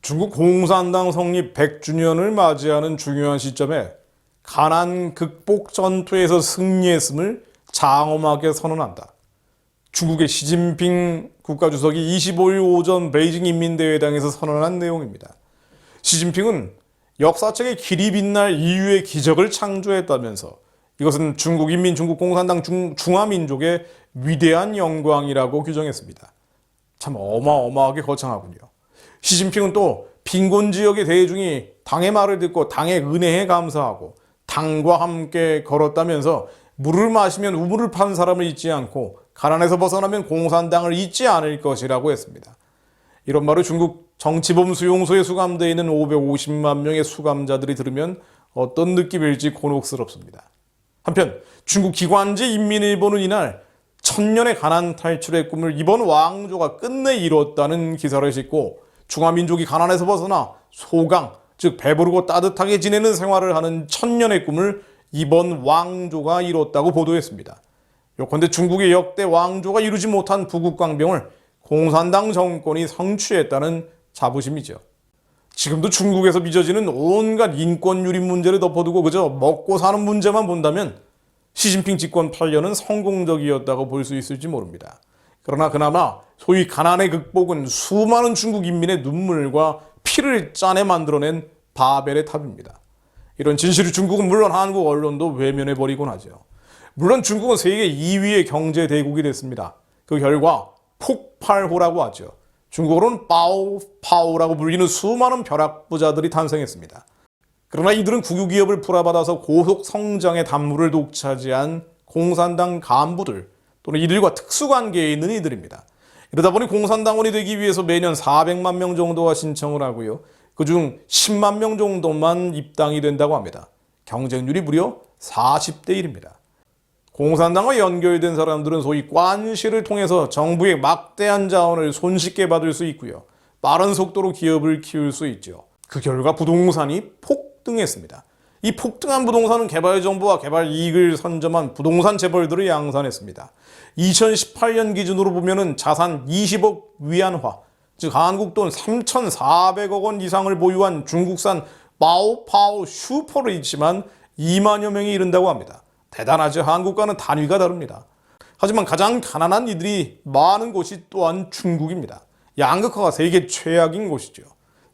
중국 공산당 성립 100주년을 맞이하는 중요한 시점에 가난 극복 전투에서 승리했음을 장엄하게 선언한다. 중국의 시진핑 국가주석이 25일 오전 베이징 인민대회당에서 선언한 내용입니다. 시진핑은 역사책에 길이 빛날 인류의 기적을 창조했다면서 이것은 중국인민 중국공산당 중화민족의 위대한 영광이라고 규정했습니다. 참 어마어마하게 거창하군요. 시진핑은 또 빈곤 지역의 대중이 당의 말을 듣고 당의 은혜에 감사하고 당과 함께 걸었다면서 물을 마시면 우물을 판 사람을 잊지 않고 가난에서 벗어나면 공산당을 잊지 않을 것이라고 했습니다. 이런 말을 중국 정치범 수용소에 수감되어 있는 550만 명의 수감자들이 들으면 어떤 느낌일지 곤혹스럽습니다. 한편 중국 기관지 인민일보는 이날 천년의 가난 탈출의 꿈을 이번 왕조가 끝내 이뤘다는 기사를 싣고 중화민족이 가난에서 벗어나 소강, 즉 배부르고 따뜻하게 지내는 생활을 하는 천년의 꿈을 이번 왕조가 이뤘다고 보도했습니다. 요컨대 중국의 역대 왕조가 이루지 못한 부국강병을 공산당 정권이 성취했다는 자부심이죠. 지금도 중국에서 빚어지는 온갖 인권 유린 문제를 덮어두고 그저 먹고 사는 문제만 본다면 시진핑 집권 8년은 성공적이었다고 볼 수 있을지 모릅니다. 그러나 그나마 소위 가난의 극복은 수많은 중국 인민의 눈물과 피를 짜내 만들어낸 바벨의 탑입니다. 이런 진실을 중국은 물론 한국 언론도 외면해버리곤 하죠. 물론 중국은 세계 2위의 경제 대국이 됐습니다. 그 결과 폭발호라고 하죠. 중국어로는 파오라고 불리는 수많은 벼락부자들이 탄생했습니다. 그러나 이들은 국유기업을 풀어받아서 고속 성장의 단물을 독차지한 공산당 간부들 또는 이들과 특수관계에 있는 이들입니다. 이러다 보니 공산당원이 되기 위해서 매년 400만 명 정도가 신청을 하고요. 그중 10만 명 정도만 입당이 된다고 합니다. 경쟁률이 무려 40대 1입니다. 공산당과 연결된 사람들은 소위 관시를 통해서 정부의 막대한 자원을 손쉽게 받을 수 있고요. 빠른 속도로 기업을 키울 수 있죠. 그 결과 부동산이 폭등했습니다. 이 폭등한 부동산은 개발정보와 개발 이익을 선점한 부동산 재벌들을 양산했습니다. 2018년 기준으로 보면 자산 20억 위안화, 즉 한국 돈 3,400억 원 이상을 보유한 중국산 마오파오 슈퍼리치만 2만여 명이 이른다고 합니다. 대단하죠. 한국과는 단위가 다릅니다. 하지만 가장 가난한 이들이 많은 곳이 또한 중국입니다. 양극화가 세계 최악인 곳이죠.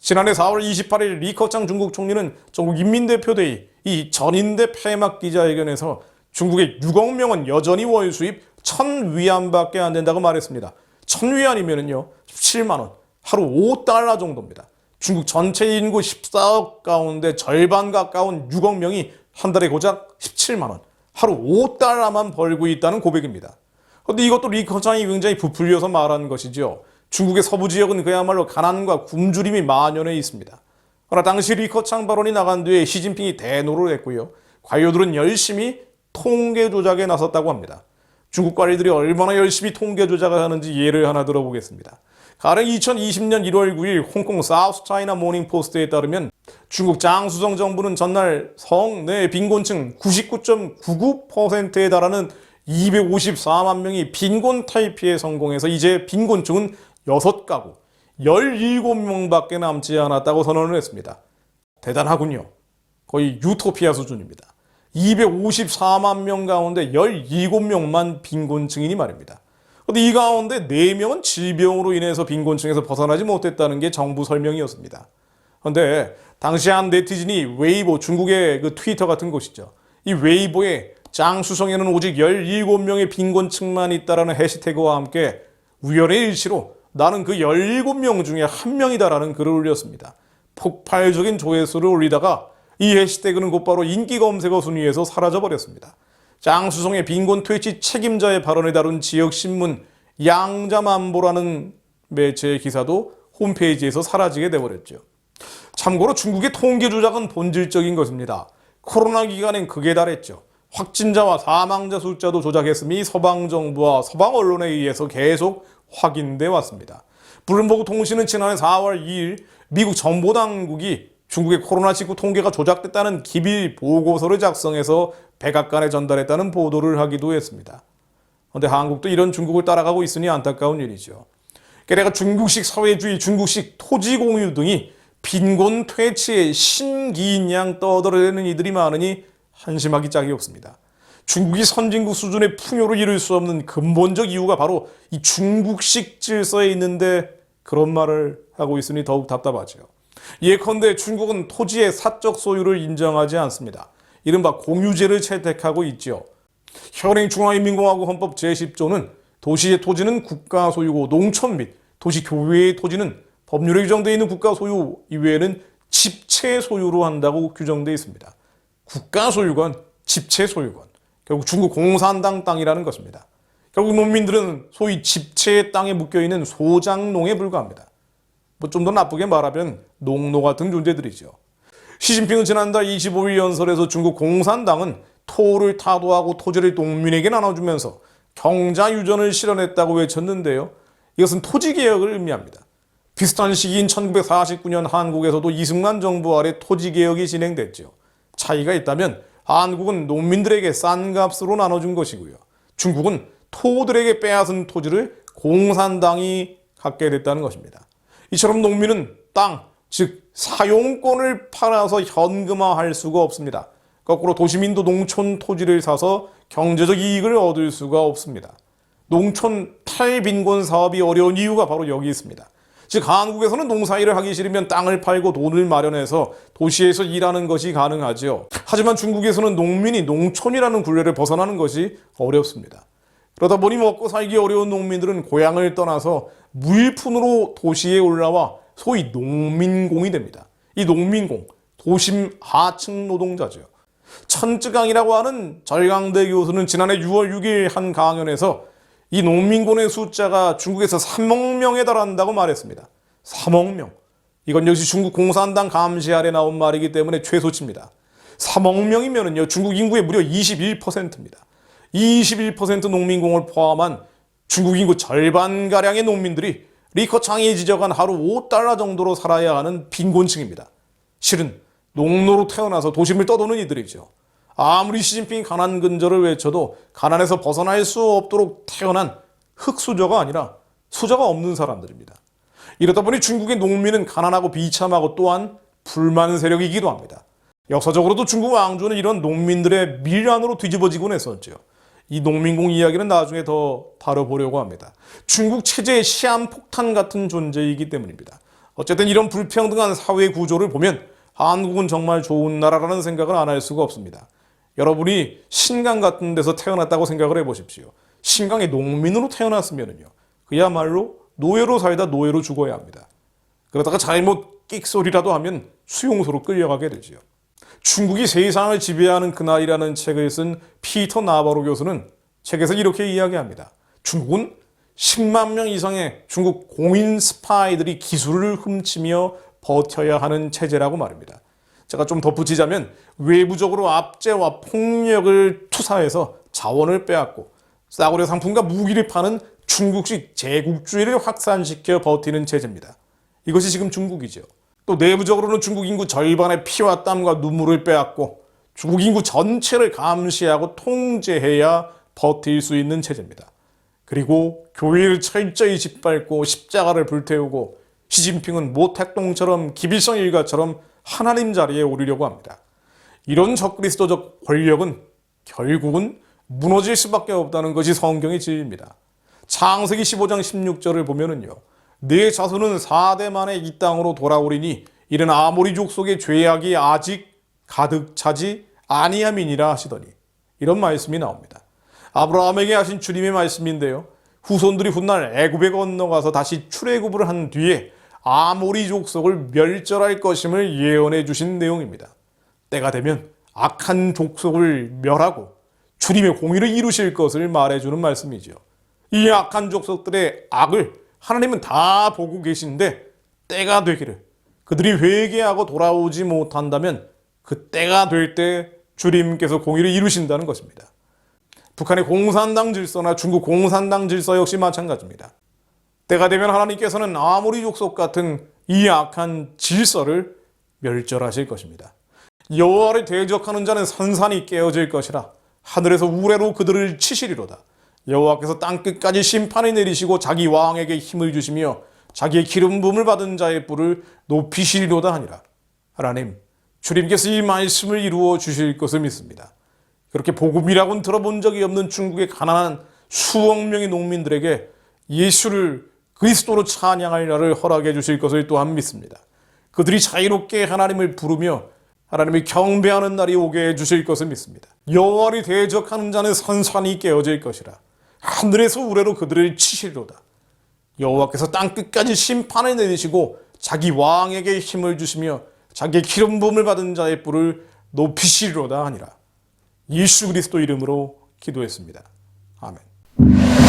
지난해 4월 28일 리커창 중국 총리는 중국 인민대표대회 이 전인대 폐막 기자회견에서 중국의 6억 명은 여전히 월 수입 1,000위안밖에 안 된다고 말했습니다. 1,000위안이면요 17만 원, 하루 5달러 정도입니다. 중국 전체 인구 14억 가운데 절반 가까운 6억 명이 한 달에 고작 17만 원, 하루 5달러만 벌고 있다는 고백입니다. 그런데 이것도 리커창이 굉장히 부풀려서 말한 것이죠. 중국의 서부 지역은 그야말로 가난과 굶주림이 만연해 있습니다. 그러나 당시 리커창 발언이 나간 뒤에 시진핑이 대노를 했고요. 관료들은 열심히 통계 조작에 나섰다고 합니다. 중국 관리들이 얼마나 열심히 통계 조작을 하는지 예를 하나 들어보겠습니다. 가령 2020년 1월 9일 홍콩 사우스 차이나 모닝 포스트에 따르면 중국 장수성 정부는 전날 성내 빈곤층 99.99%에 달하는 254만 명이 빈곤 탈피에 성공해서 이제 빈곤층은 6가구, 17명밖에 남지 않았다고 선언을 했습니다. 대단하군요. 거의 유토피아 수준입니다. 254만 명 가운데 17명만 빈곤층이니 말입니다. 그런데 이 가운데 4명은 질병으로 인해서 빈곤층에서 벗어나지 못했다는 게 정부 설명이었습니다. 그런데 당시 한 네티즌이 웨이보, 중국의 그 트위터 같은 곳이죠. 이 웨이보에 장수성에는 오직 17명의 빈곤층만 있다라는 해시태그와 함께 우연의 일치로 나는 그 17명 중에 한 명이다라는 글을 올렸습니다. 폭발적인 조회수를 올리다가 이 해시태그는 곧바로 인기 검색어 순위에서 사라져버렸습니다. 장수성의 빈곤 퇴치 책임자의 발언을 다룬 지역신문 양자만보라는 매체의 기사도 홈페이지에서 사라지게 돼버렸죠. 참고로 중국의 통계 조작은 본질적인 것입니다. 코로나 기간엔 극에 달했죠. 확진자와 사망자 숫자도 조작했음이 서방 정부와 서방 언론에 의해서 계속 확인돼 왔습니다. 블룸버그 통신은 지난해 4월 2일 미국 정보당국이 중국의 코로나19 통계가 조작됐다는 기밀 보고서를 작성해서 백악관에 전달했다는 보도를 하기도 했습니다. 그런데 한국도 이런 중국을 따라가고 있으니 안타까운 일이죠. 게다가 중국식 사회주의, 중국식 토지 공유 등이 빈곤 퇴치에 신기인 양 떠들어대는 이들이 많으니 한심하기 짝이 없습니다. 중국이 선진국 수준의 풍요를 이룰 수 없는 근본적 이유가 바로 이 중국식 질서에 있는데 그런 말을 하고 있으니 더욱 답답하죠. 예컨대 중국은 토지의 사적 소유를 인정하지 않습니다. 이른바 공유제를 채택하고 있죠. 현행 중화인민공화국 헌법 제10조는 도시의 토지는 국가 소유고 농촌 및 도시 교외의 토지는 법률에 규정되어 있는 국가 소유 이외에는 집체 소유로 한다고 규정되어 있습니다. 국가 소유건 집체 소유건 결국 중국 공산당 땅이라는 것입니다. 결국 농민들은 소위 집체의 땅에 묶여있는 소장농에 불과합니다. 좀 더 나쁘게 말하면 농노 같은 존재들이죠. 시진핑은 지난달 25일 연설에서 중국 공산당은 토를 타도하고 토지를 농민에게 나눠주면서 경자유전을 실현했다고 외쳤는데요. 이것은 토지개혁을 의미합니다. 비슷한 시기인 1949년 한국에서도 이승만 정부 아래 토지개혁이 진행됐죠. 차이가 있다면 한국은 농민들에게 싼 값으로 나눠준 것이고요. 중국은 토들에게 빼앗은 토지를 공산당이 갖게 됐다는 것입니다. 이처럼 농민은 땅, 즉 사용권을 팔아서 현금화할 수가 없습니다. 거꾸로 도시민도 농촌 토지를 사서 경제적 이익을 얻을 수가 없습니다. 농촌 탈빈곤 사업이 어려운 이유가 바로 여기 있습니다. 즉 한국에서는 농사일을 하기 싫으면 땅을 팔고 돈을 마련해서 도시에서 일하는 것이 가능하죠. 하지만 중국에서는 농민이 농촌이라는 굴레를 벗어나는 것이 어렵습니다. 그러다 보니 먹고 살기 어려운 농민들은 고향을 떠나서 무일푼으로 도시에 올라와 소위 농민공이 됩니다. 이 농민공, 도심 하층 노동자죠. 천쯔강이라고 하는 절강대 교수는 지난해 6월 6일 한 강연에서 이 농민군의 숫자가 중국에서 3억 명에 달한다고 말했습니다. 3억 명. 이건 역시 중국 공산당 감시 아래 나온 말이기 때문에 최소치입니다. 3억 명이면요 중국 인구의 무려 21%입니다. 21% 농민공을 포함한 중국 인구 절반가량의 농민들이 리커창이 지적한 하루 5달러 정도로 살아야 하는 빈곤층입니다. 실은 농노로 태어나서 도심을 떠도는 이들이죠. 아무리 시진핑이 가난 근절을 외쳐도 가난에서 벗어날 수 없도록 태어난 흙수저가 아니라 수저가 없는 사람들입니다. 이러다 보니 중국의 농민은 가난하고 비참하고 또한 불만 세력이기도 합니다. 역사적으로도 중국 왕조는 이런 농민들의 밀란으로 뒤집어지곤 했었죠. 이 농민공 이야기는 나중에 더 다뤄보려고 합니다. 중국 체제의 시한폭탄 같은 존재이기 때문입니다. 어쨌든 이런 불평등한 사회 구조를 보면 한국은 정말 좋은 나라라는 생각을 안 할 수가 없습니다. 여러분이 신강 같은 데서 태어났다고 생각을 해보십시오. 신강의 농민으로 태어났으면요 그야말로 노예로 살다 노예로 죽어야 합니다. 그러다가 잘못 끽소리라도 하면 수용소로 끌려가게 되죠. 중국이 세상을 지배하는 그날이라는 책을 쓴 피터 나바로 교수는 책에서 이렇게 이야기합니다. 중국은 10만 명 이상의 중국 공인 스파이들이 기술을 훔치며 버텨야 하는 체제라고 말입니다. 제가 좀 덧붙이자면 외부적으로 압제와 폭력을 투사해서 자원을 빼앗고 싸구려 상품과 무기를 파는 중국식 제국주의를 확산시켜 버티는 체제입니다. 이것이 지금 중국이죠. 또 내부적으로는 중국 인구 절반의 피와 땀과 눈물을 빼앗고 중국 인구 전체를 감시하고 통제해야 버틸 수 있는 체제입니다. 그리고 교회를 철저히 짓밟고 십자가를 불태우고 시진핑은 모택동처럼 기빌성 일가처럼 하나님 자리에 오르려고 합니다. 이런 적그리스도적 권력은 결국은 무너질 수밖에 없다는 것이 성경의 진리입니다. 창세기 15장 16절을 보면은요. 내 자손은 4대 만에 이 땅으로 돌아오리니 이는 아모리족 속의 죄악이 아직 가득 차지 아니함이니라 하시더니 이런 말씀이 나옵니다. 아브라함에게 하신 주님의 말씀인데요. 후손들이 훗날 애굽에 건너가서 다시 출애굽을 한 뒤에 아모리 족속을 멸절할 것임을 예언해 주신 내용입니다. 때가 되면 악한 족속을 멸하고 주님의 공의를 이루실 것을 말해주는 말씀이죠. 이 악한 족속들의 악을 하나님은 다 보고 계신데 때가 되기를 그들이 회개하고 돌아오지 못한다면 그 때가 될 때 주님께서 공의를 이루신다는 것입니다. 북한의 공산당 질서나 중국 공산당 질서 역시 마찬가지입니다. 때가 되면 하나님께서는 아모리 족속 같은 이 악한 질서를 멸절하실 것입니다. 여호와를 대적하는 자는 산산이 깨어질 것이라 하늘에서 우레로 그들을 치시리로다. 여호와께서 땅끝까지 심판을 내리시고 자기 왕에게 힘을 주시며 자기의 기름 부음을 받은 자의 뿔을 높이시리로다 하니라. 하나님, 주님께서 이 말씀을 이루어 주실 것을 믿습니다. 그렇게 복음이라고는 들어본 적이 없는 중국의 가난한 수억 명의 농민들에게 예수를 그리스도로 찬양할 날을 허락해 주실 것을 또한 믿습니다. 그들이 자유롭게 하나님을 부르며 하나님을 경배하는 날이 오게 해 주실 것을 믿습니다. 여호와를 대적하는 자는 산산이 깨어질 것이라. 하늘에서 우레로 그들을 치시리로다. 여호와께서 땅 끝까지 심판을 내리시고 자기 왕에게 힘을 주시며 자기의 기름 부음을 받은 자의 뿔을 높이시리로다 하니라. 예수 그리스도 이름으로 기도했습니다. 아멘.